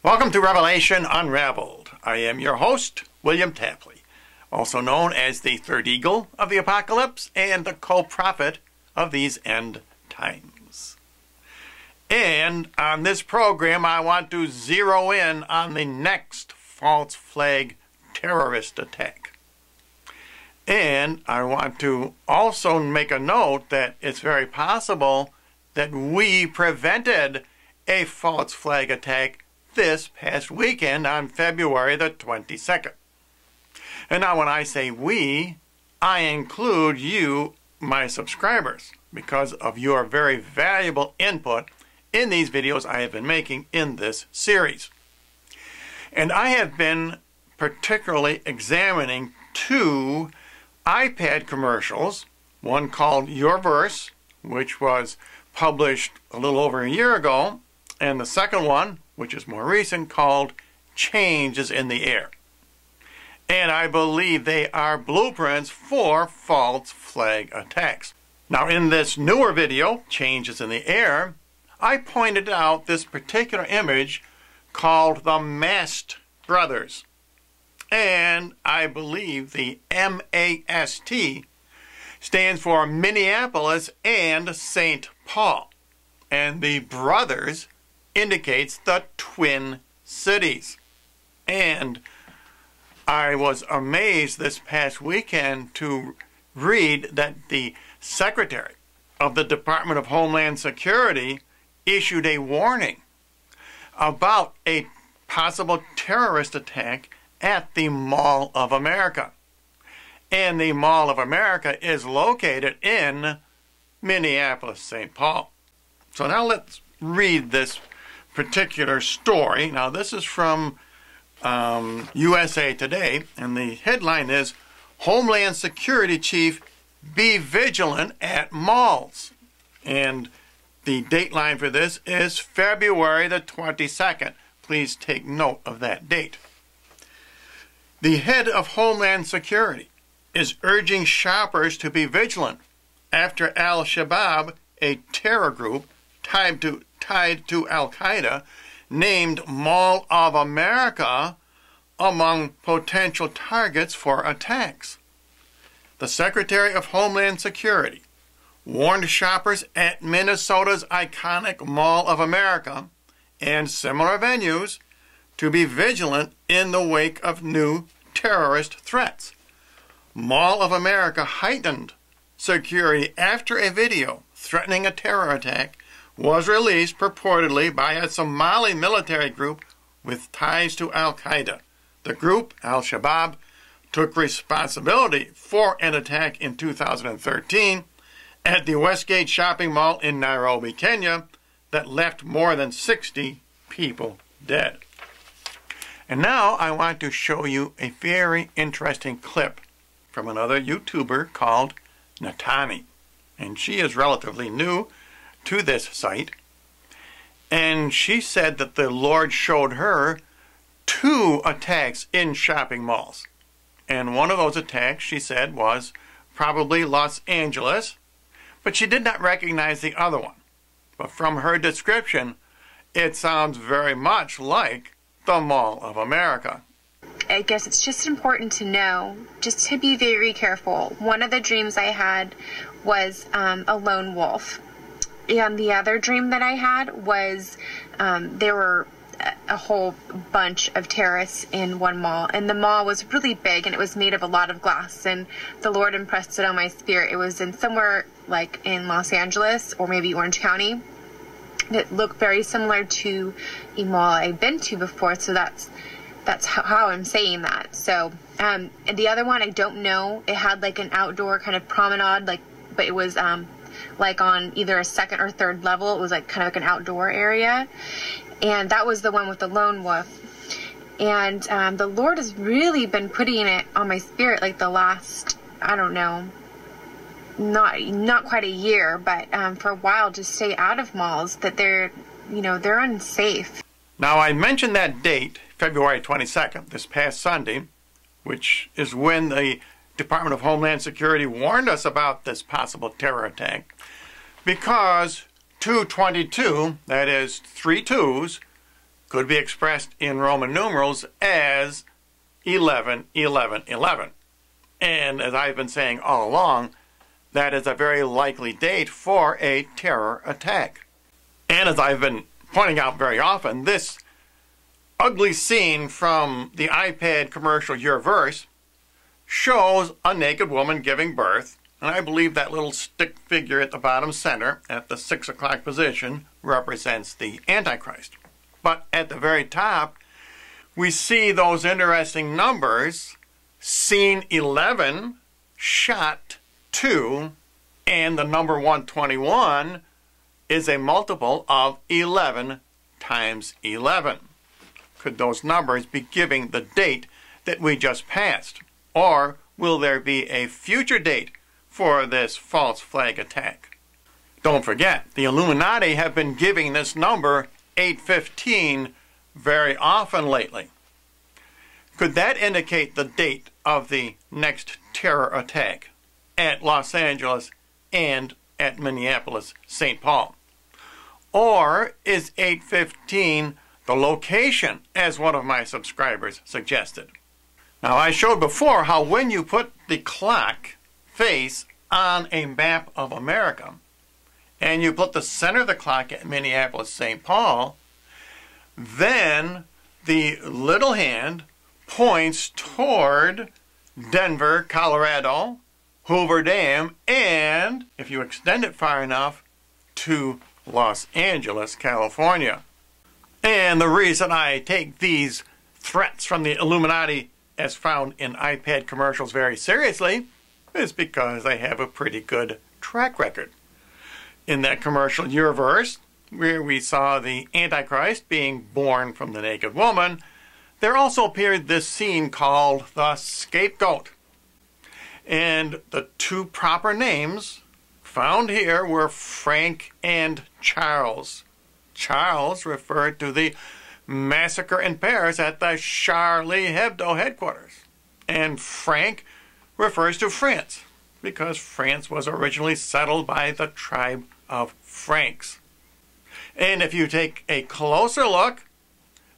Welcome to Revelation Unraveled. I am your host, William Tapley, also known as the third eagle of the apocalypse and the co-prophet of these end times. And on this program, I want to zero in on the next false flag terrorist attack. And I want to also make a note that it's very possible that we prevented a false flag attack this past weekend on February the 22nd. And now when I say we, I include you, my subscribers, because of your very valuable input in these videos I have been making in this series. And I have been particularly examining two iPad commercials, one called Your Verse, which was published a little over a year ago, and the second one, which is more recent, called Change is in the Air. And I believe they are blueprints for false flag attacks. Now in this newer video, Change is in the Air, I pointed out this particular image called the Mast Brothers. And I believe the MAST stands for Minneapolis and St. Paul. And the brothers indicates the Twin Cities. And I was amazed this past weekend to read that the Secretary of the Department of Homeland Security issued a warning about a possible terrorist attack at the Mall of America. And the Mall of America is located in Minneapolis, St. Paul. So now let's read this particular story. Now this is from USA Today, and the headline is, Homeland Security Chief, Be Vigilant at Malls. And the dateline for this is February the 22nd. Please take note of that date. The head of Homeland Security is urging shoppers to be vigilant after Al-Shabaab, a terror group tied to Al-Qaeda, named Mall of America among potential targets for attacks. The Secretary of Homeland Security warned shoppers at Minnesota's iconic Mall of America and similar venues to be vigilant in the wake of new terrorist threats. Mall of America heightened security after a video threatening a terror attack was released purportedly by a Somali military group with ties to Al-Qaeda. The group, Al-Shabaab, took responsibility for an attack in 2013 at the Westgate shopping mall in Nairobi, Kenya, that left more than 60 people dead. And now I want to show you a very interesting clip from another YouTuber called Natani. And she is relatively new to this site. And she said that the Lord showed her two attacks in shopping malls. And one of those attacks, she said, was probably Los Angeles, but she did not recognize the other one. But from her description, it sounds very much like the Mall of America. I guess it's just important to know, just to be very careful. One of the dreams I had was a lone wolf. And the other dream that I had was there were a whole bunch of terrorists in one mall. And the mall was really big, and it was made of a lot of glass. And the Lord impressed it on my spirit. It was in somewhere like in Los Angeles or maybe Orange County. It looked very similar to a mall I've been to before, so that's how I'm saying that. So, and the other one, I don't know. It had like an outdoor kind of promenade, but it was like on either a second or third level. It was like kind of like an outdoor area. And that was the one with the lone wolf. And the Lord has really been putting it on my spirit like the last, I don't know, not quite a year, but for a while, to stay out of malls, that they're unsafe. Now, I mentioned that date, February 22nd, this past Sunday, which is when the Department of Homeland Security warned us about this possible terror attack, because 222, that is 3 2s, could be expressed in Roman numerals as 11, 11, 11. And as I've been saying all along, that is a very likely date for a terror attack. And as I've been pointing out very often, this ugly scene from the iPad commercial Your Verse shows a naked woman giving birth, and I believe that little stick figure at the bottom center at the 6 o'clock position represents the Antichrist. But at the very top, we see those interesting numbers, scene 11, shot 2, and the number 121 is a multiple of 11 times 11. Could those numbers be giving the date that we just passed? Or will there be a future date for this false flag attack? Don't forget, the Illuminati have been giving this number 815 very often lately. Could that indicate the date of the next terror attack at Los Angeles and at Minneapolis, St. Paul? Or is 815 the location, as one of my subscribers suggested? Now, I showed before how when you put the clock face on a map of America and you put the center of the clock at Minneapolis, St. Paul, then the little hand points toward Denver, Colorado, Hoover Dam, and, if you extend it far enough, to Los Angeles, California. And the reason I take these threats from the Illuminati as found in iPad commercials very seriously is because they have a pretty good track record. In that commercial Your Verse, where we saw the Antichrist being born from the naked woman, there also appeared this scene called the scapegoat. And the two proper names found here were Frank and Charles. Charles referred to the massacre in Paris at the Charlie Hebdo headquarters. And Frank refers to France, because France was originally settled by the tribe of Franks. And if you take a closer look,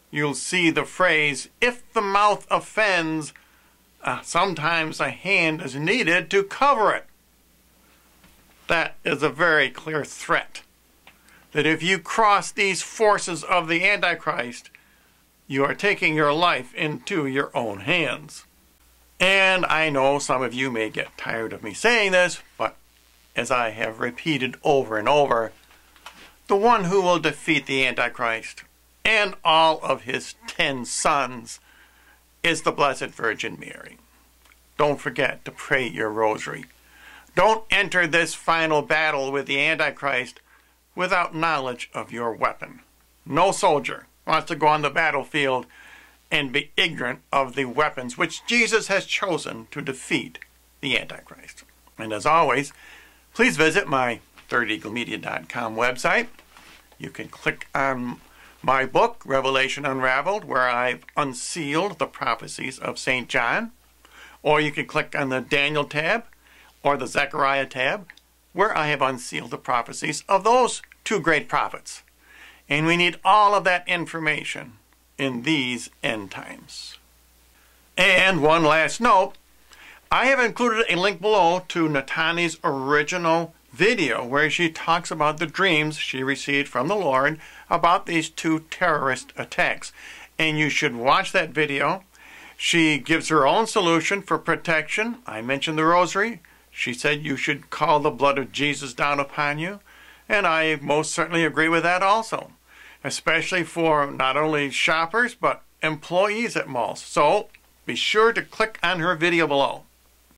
you'll see the phrase, if the mouth offends, sometimes a hand is needed to cover it. That is a very clear threat. That if you cross these forces of the Antichrist, you are taking your life into your own hands. And I know some of you may get tired of me saying this, but as I have repeated over and over, the one who will defeat the Antichrist and all of his 10 sons is the Blessed Virgin Mary. Don't forget to pray your rosary. Don't enter this final battle with the Antichrist without knowledge of your weapon. No soldier wants to go on the battlefield and be ignorant of the weapons which Jesus has chosen to defeat the Antichrist. And as always, please visit my ThirdEagleMedia.com website. You can click on my book, Revelation Unraveled, where I've unsealed the prophecies of St. John. Or you can click on the Daniel tab or the Zechariah tab, where I have unsealed the prophecies of those two great prophets. And we need all of that information in these end times. And one last note, I have included a link below to Natani's original video where she talks about the dreams she received from the Lord about these two terrorist attacks. And you should watch that video. She gives her own solution for protection. I mentioned the rosary. She said you should call the blood of Jesus down upon you. And I most certainly agree with that also, especially for not only shoppers but employees at malls. So be sure to click on her video below.